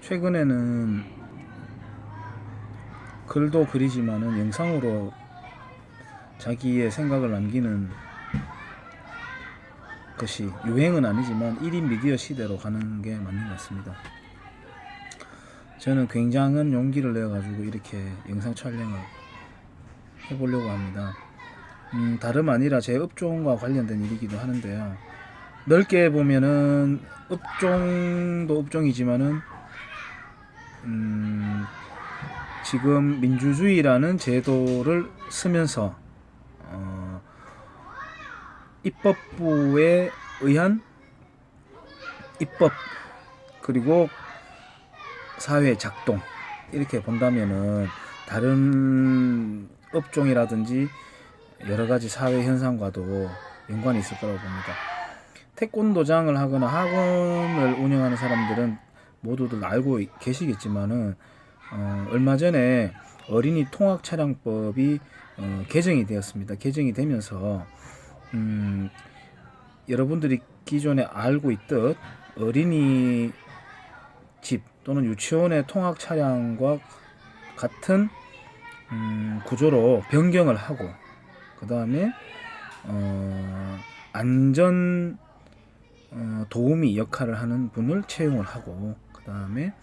최근에는 글도 그리지만은 영상으로 자기의 생각을 남기는 것이 유행은 아니지만 1인 미디어 시대로 가는 게 맞는 것 같습니다. 저는 굉장한 용기를 내가지고 이렇게 영상 촬영을 해보려고 합니다. 다름 아니라 제 업종과 관련된 일이기도 하는데요. 넓게 보면은 업종도 업종이지만은 지금 민주주의라는 제도를 쓰면서 입법부에 의한 입법 그리고 사회 작동 이렇게 본다면은 다른 업종이라든지 여러 가지 사회 현상과도 연관이 있을 거라고 봅니다. 태권도장을 하거나 학원을 운영하는 사람들은 모두들 알고 계시겠지만은 얼마 전에 어린이 통학 차량법이 개정이 되었습니다. 개정이 되면서 여러분들이 기존에 알고 있듯 어린이 집 또는 유치원의 통학 차량과 같은 구조로 변경을 하고 그 다음에 안전 도우미 역할을 하는 분을 채용을 하고 그 다음에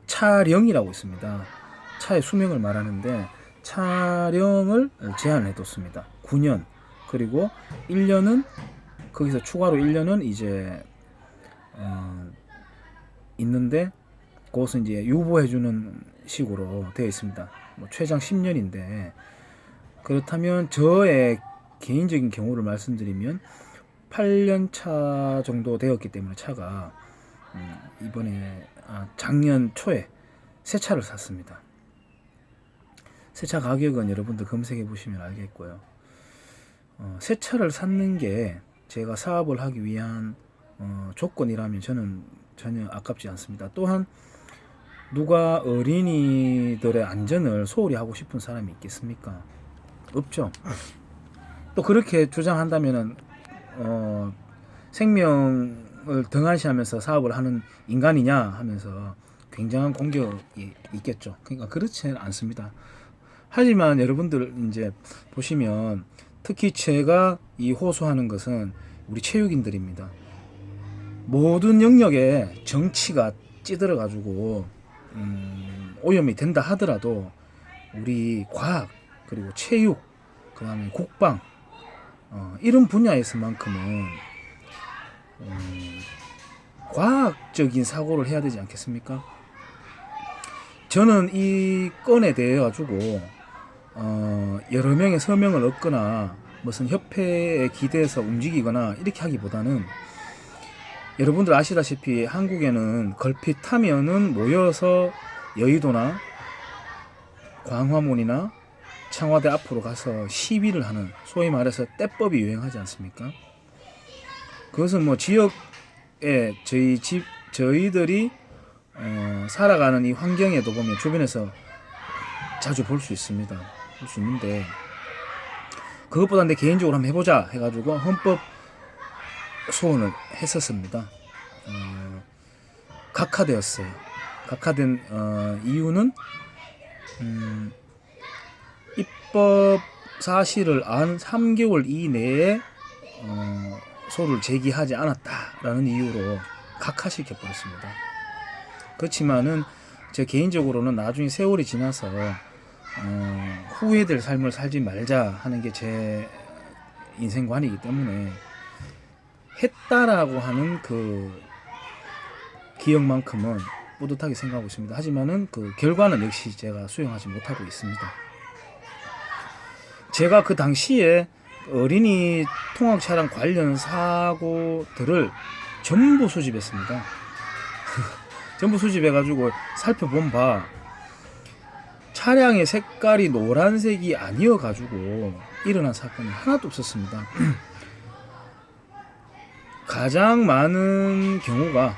차령이라고 있습니다. 차의 수명을 말하는데 차령을 제한해 뒀습니다. 9년 그리고 1년은 거기서 추가로 1년은 이제 있는데 그것은 이제 유보해주는 식으로 되어 있습니다. 뭐 최장 10년인데 그렇다면 저의 개인적인 경우를 말씀드리면 8년 차 정도 되었기 때문에 차가 이번에 작년 초에 새 차를 샀습니다. 새 차 가격은 여러분들 검색해 보시면 알겠고요. 새 차를 샀는 게 제가 사업을 하기 위한 조건이라면 저는 전혀 아깝지 않습니다. 또한 누가 어린이들의 안전을 소홀히 하고 싶은 사람이 있겠습니까? 없죠. 또 그렇게 주장한다면은 생명을 등한시하면서 사업을 하는 인간이냐 하면서 굉장한 공격이 있겠죠. 그러니까 그렇지 않습니다. 하지만 여러분들 이제 보시면 특히 제가 이 호소하는 것은 우리 체육인들입니다. 모든 영역에 정치가 찌들어 가지고 오염이 된다 하더라도 우리 과학 그리고 체육 그 다음에 국방 이런 분야에서만큼은 과학적인 사고를 해야 되지 않겠습니까? 저는 이 건에 대해 가지고 여러 명의 서명을 얻거나 무슨 협회에 기대해서 움직이거나 이렇게 하기보다는 여러분들 아시다시피 한국에는 걸핏하면은 모여서 여의도나 광화문이나 청와대 앞으로 가서 시위를 하는 소위 말해서 떼법이 유행하지 않습니까? 그것은 뭐 지역에 저희들이 살아가는 이 환경에도 보면 주변에서 자주 볼 수 있습니다. 볼 수 있는데 그것보다 내 개인적으로 한번 해보자 해가지고 헌법 소원을 했었습니다. 각하되었어요. 각하된 이유는 입법 사실을 안 3개월 이내에 소를 제기하지 않았다라는 이유로 각하시켜 버렸습니다. 그렇지만은 제 개인적으로는 나중에 세월이 지나서 후회될 삶을 살지 말자 하는 게 제 인생관이기 때문에 했다라고 하는 그 기억만큼은 뿌듯하게 생각하고 있습니다. 하지만은 그 결과는 역시 제가 수용하지 못하고 있습니다. 제가 그 당시에 어린이 통학 차량 관련 사고들을 전부 수집했습니다. 전부 수집해가지고 살펴본 바 차량의 색깔이 노란색이 아니어가지고 일어난 사건이 하나도 없었습니다. 가장 많은 경우가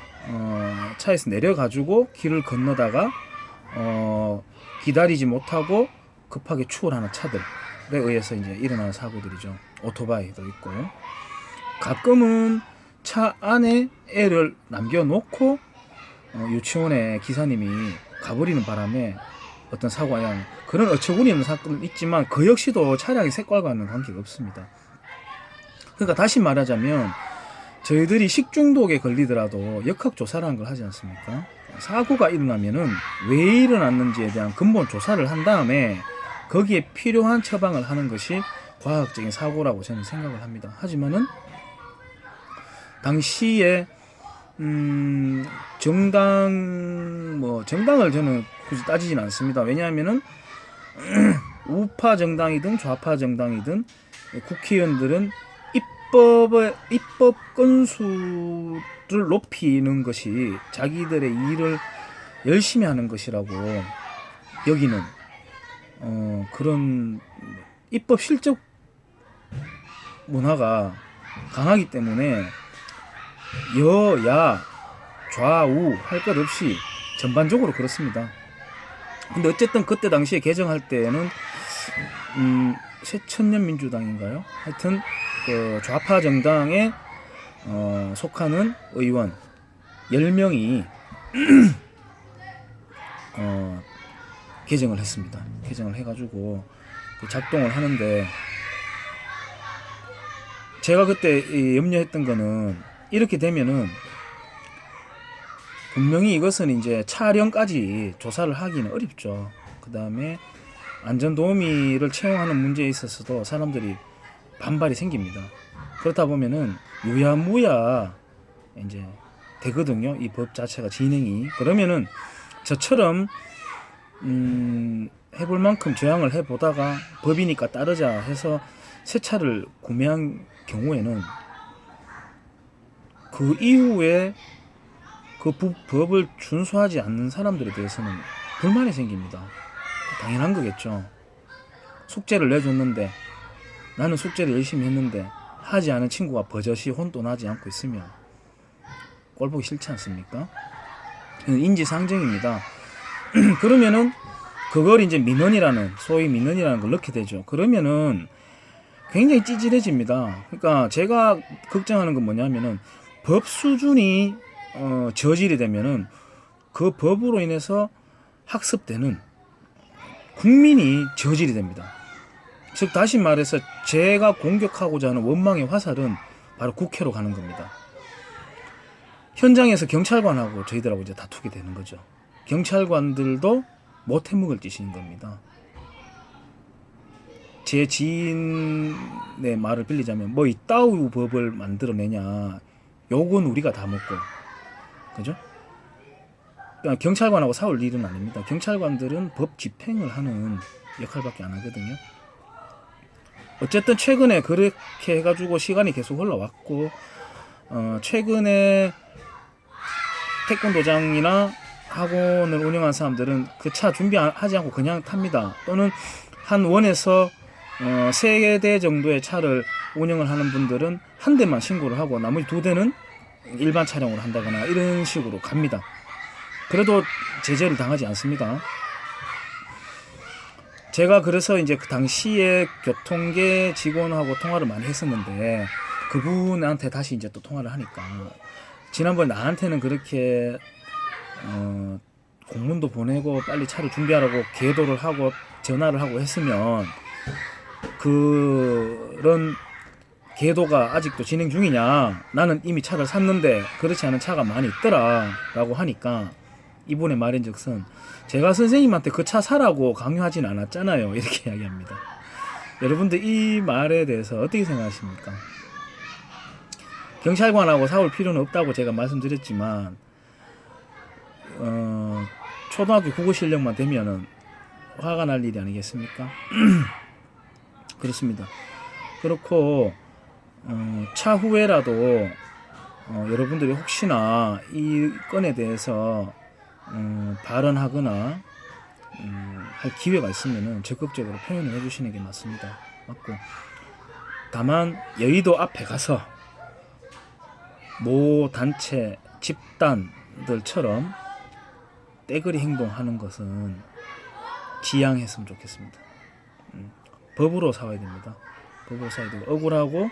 차에서 내려가지고 길을 건너다가 기다리지 못하고 급하게 추월하는 차들에 의해서 이제 일어나는 사고들이죠. 오토바이도 있고 가끔은 차 안에 애를 남겨놓고 유치원에 기사님이 가버리는 바람에 어떤 사고야 그런 어처구니 없는 사건은 있지만 그 역시도 차량의 색깔과는 관계가 없습니다. 그러니까 다시 말하자면 저희들이 식중독에 걸리더라도 역학조사라는 걸 하지 않습니까? 사고가 일어나면은 왜 일어났는지에 대한 근본 조사를 한 다음에 거기에 필요한 처방을 하는 것이 과학적인 사고라고 저는 생각을 합니다. 하지만은 당시에 정당을 저는 굳이 따지진 않습니다. 왜냐하면은 우파 정당이든 좌파 정당이든 국회의원들은 입법 건수를 높이는 것이 자기들의 일을 열심히 하는 것이라고 여기는 그런 입법 실적 문화가 강하기 때문에 여야 좌우 할 것 없이 전반적으로 그렇습니다. 근데 어쨌든 그때 당시에 개정할 때는 새천년민주당인가요? 하여튼 그 좌파 정당에 속하는 의원 10명이 개정을 했습니다. 개정을 해가지고 작동을 하는데 제가 그때 염려했던 거는 이렇게 되면은 분명히 이것은 이제 차량까지 조사를 하기는 어렵죠. 그 다음에 안전도우미를 채용하는 문제에 있어서도 사람들이 반발이 생깁니다. 그렇다 보면은 유야무야 이제 되거든요. 이 법 자체가 진행이. 그러면은 저처럼 해볼 만큼 저항을 해보다가 법이니까 따르자 해서 새 차를 구매한 경우에는 그 이후에 그 법을 준수하지 않는 사람들에 대해서는 불만이 생깁니다. 당연한 거겠죠. 숙제를 내줬는데 나는 숙제를 열심히 했는데 하지 않은 친구가 버젓이 혼도 나지 않고 있으면 꼴 보기 싫지 않습니까? 인지상정입니다. 그러면은 그걸 이제 민원이라는 소위 민원이라는 걸 넣게 되죠. 그러면은 굉장히 찌질해집니다. 그러니까 제가 걱정하는 건 뭐냐면은 법 수준이 저질이 되면은 그 법으로 인해서 학습되는 국민이 저질이 됩니다. 즉 다시 말해서 제가 공격하고자 하는 원망의 화살은 바로 국회로 가는 겁니다. 현장에서 경찰관하고 저희들하고 이제 다투게 되는 거죠. 경찰관들도 못 해먹을 짓인 겁니다. 제 지인의 말을 빌리자면 뭐 이따위 법을 만들어내냐, 욕은 우리가 다 먹고, 그죠? 그러니까 경찰관하고 싸울 일은 아닙니다. 경찰관들은 법 집행을 하는 역할밖에 안 하거든요. 어쨌든 최근에 그렇게 해가지고 시간이 계속 흘러왔고, 최근에 태권도장이나 학원을 운영한 사람들은 그 차 준비하지 않고 그냥 탑니다. 또는 한 원에서 3대 정도의 차를 운영을 하는 분들은 한 대만 신고를 하고 나머지 2대는 일반 차량으로 한다거나 이런 식으로 갑니다. 그래도 제재를 당하지 않습니다. 제가 그래서 이제 그 당시에 교통계 직원하고 통화를 많이 했었는데 그분한테 다시 이제 또 통화를 하니까 지난번에 나한테는 그렇게 공문도 보내고 빨리 차를 준비하라고 계도를 하고 전화를 하고 했으면 그런 계도가 아직도 진행 중이냐, 나는 이미 차를 샀는데 그렇지 않은 차가 많이 있더라 라고 하니까 이분의 말인즉슨 제가 선생님한테 그 차 사라고 강요하진 않았잖아요 이렇게 이야기합니다. 여러분들 이 말에 대해서 어떻게 생각하십니까? 경찰관하고 싸울 필요는 없다고 제가 말씀드렸지만 초등학교 국어 실력만 되면은 화가 날 일이 아니겠습니까? 그렇습니다. 그렇고 차후에라도 여러분들이 혹시나 이 건에 대해서 발언하거나 할 기회가 있으면은 적극적으로 표현을 해주시는 게 맞습니다. 맞고 다만 여의도 앞에 가서 모 단체 집단들처럼 떼거리 행동하는 것은 지양했으면 좋겠습니다. 법으로 싸워야 됩니다. 법으로 싸워야 되고 억울하고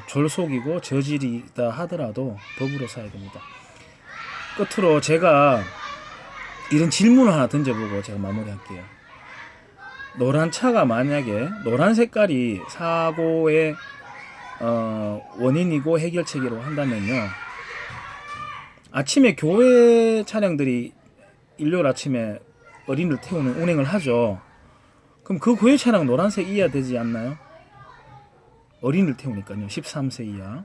졸속이고 저질이다 하더라도 법으로 싸워야 됩니다. 끝으로 제가 이런 질문을 하나 던져보고 제가 마무리할게요. 노란 차가 만약에 노란 색깔이 사고의 원인이고 해결책이라고 한다면요. 아침에 교회 차량들이 일요일 아침에 어린이를 태우는 운행을 하죠. 그럼 그 교회 차량 노란색 이하 되지 않나요? 어린이를 태우니까요. 13세 이하.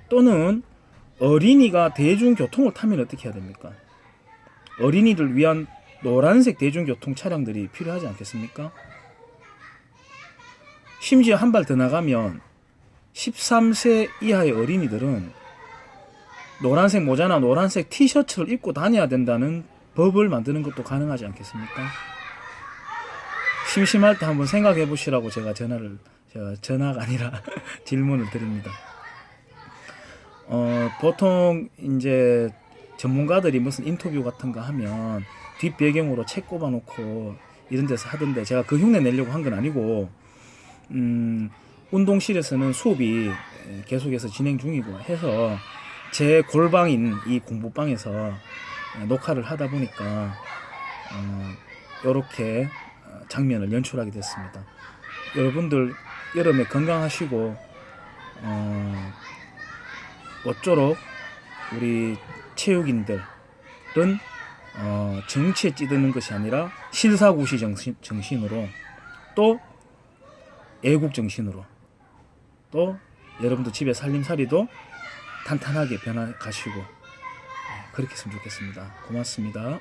또는 어린이가 대중교통을 타면 어떻게 해야 됩니까? 어린이를 위한 노란색 대중교통 차량들이 필요하지 않겠습니까? 심지어 한 발 더 나가면 13세 이하의 어린이들은 노란색 모자나 노란색 티셔츠를 입고 다녀야 된다는 법을 만드는 것도 가능하지 않겠습니까? 심심할 때 한번 생각해 보시라고 제가 전화가 아니라 질문을 드립니다. 보통 이제 전문가들이 무슨 인터뷰 같은 거 하면 뒷 배경으로 책 꼽아놓고 이런 데서 하던데 제가 그 흉내 내려고 한 건 아니고 운동실에서는 수업이 계속해서 진행 중이고 해서 제 골방인 이 공부방에서 녹화를 하다 보니까 이렇게 장면을 연출하게 됐습니다. 여러분들 여름에 건강하시고 모쪼록 우리 체육인들은 정치에 찌드는 것이 아니라 실사구시 정신으로 또 애국 정신으로 또 여러분들 집에 살림살이도 탄탄하게 변화가시고 그렇게 했으면 좋겠습니다. 고맙습니다.